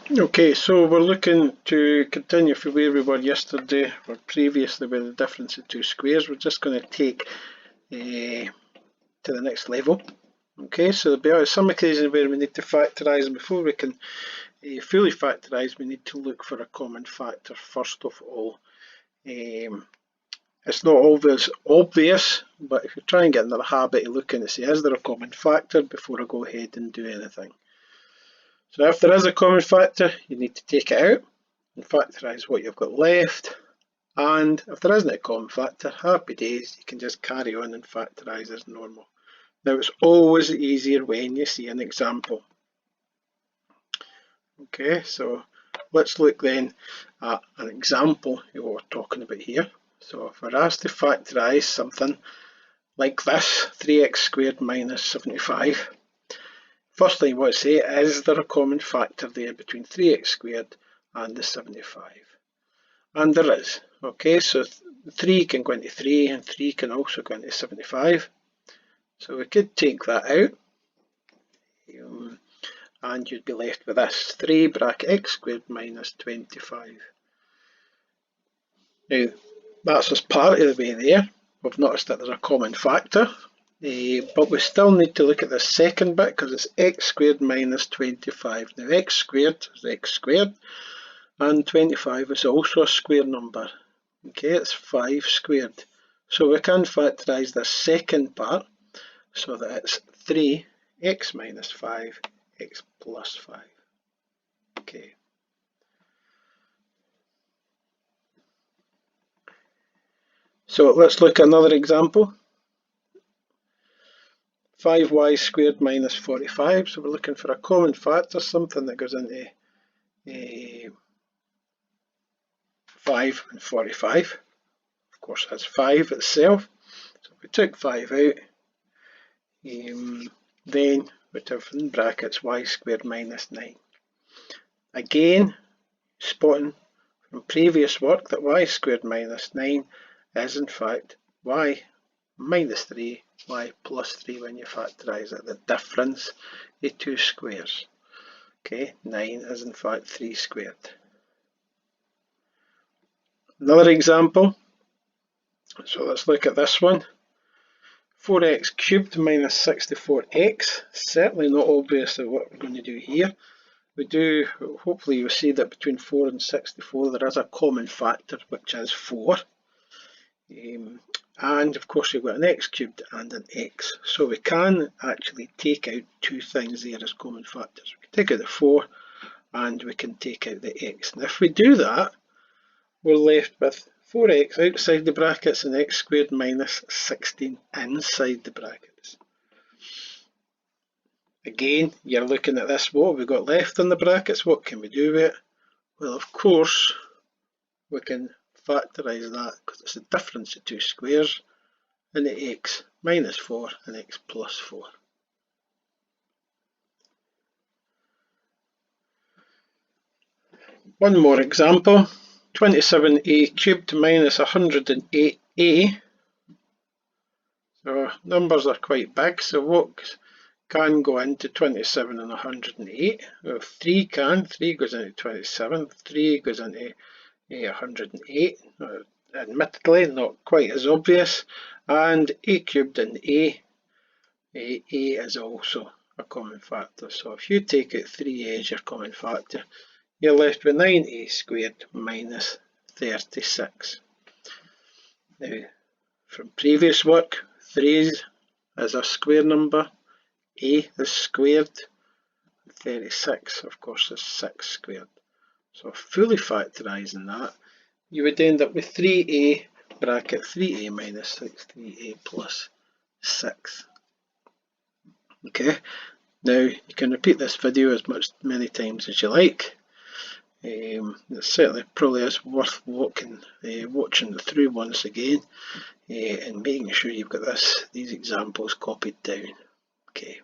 Okay, so we're looking to continue from where we were yesterday or previously with the difference of two squares. We're just going to take to the next level. Okay, so there'll be some occasions where we need to factorise, and before we can fully factorise, we need to look for a common factor first of all. It's not always obvious, but if you try and get in the habit of looking to see is there a common factor before I go ahead and do anything. So if there is a common factor, you need to take it out and factorise what you've got left. And if there isn't a common factor, happy days, you can just carry on and factorise as normal. Now it's always easier when you see an example. Okay, so let's look then at an example of what we're talking about here. So if we're asked to factorise something like this, 3x squared minus 75. First thing you want to say, is there a common factor there between 3x squared and the 75? And there is. Okay, so 3 can go into 3 and 3 can also go into 75. So we could take that out and you'd be left with this, 3 bracket x squared minus 25. Now, that's just part of the way there. We've noticed that there's a common factor. But we still need to look at the second bit because it's x squared minus 25. Now x squared is x squared and 25 is also a square number. Okay, it's 5 squared. So we can factorise the second part so that it's 3x minus 5, x plus 5. Okay. So let's look at another example. 5y squared minus 45, so we're looking for a common factor, something that goes into 5 and 45. Of course that's 5 itself, so if we took 5 out, then we'd have in brackets y squared minus 9. Again, spotting from previous work that y squared minus 9 is in fact y minus 3, y plus 3 when you factorise it, the difference of two squares. Okay, 9 is in fact 3 squared. Another example, so let's look at this one. 4x cubed minus 64x, certainly not obvious what we're going to do here. We do, hopefully you'll see that between 4 and 64 there is a common factor which is 4. And of course you've got an x cubed and an x. So we can actually take out two things there as common factors. We can take out the 4 and we can take out the x. And if we do that, we're left with 4x outside the brackets and x squared minus 16 inside the brackets. Again, you're looking at this, what have we got left in the brackets? What can we do with it? Well, of course, we can factorise that because it's the difference of two squares and the x minus 4 and x plus 4. One more example, 27a cubed minus 108a. So numbers are quite big, so what can go into 27 and 108? Well, 3 can, 3 goes into 27, 3 goes into 108, admittedly not quite as obvious, and a cubed and a is also a common factor. So if you take out 3a as your common factor, you're left with 9a squared minus 36. Now, from previous work, 3 is a square number, a is squared, 36 of course is 6 squared. So fully factorising that, you would end up with 3a bracket 3a minus 6, 3a plus 6. Okay, now you can repeat this video as many times as you like. It certainly probably is worth watching through once again and making sure you've got these examples copied down. Okay.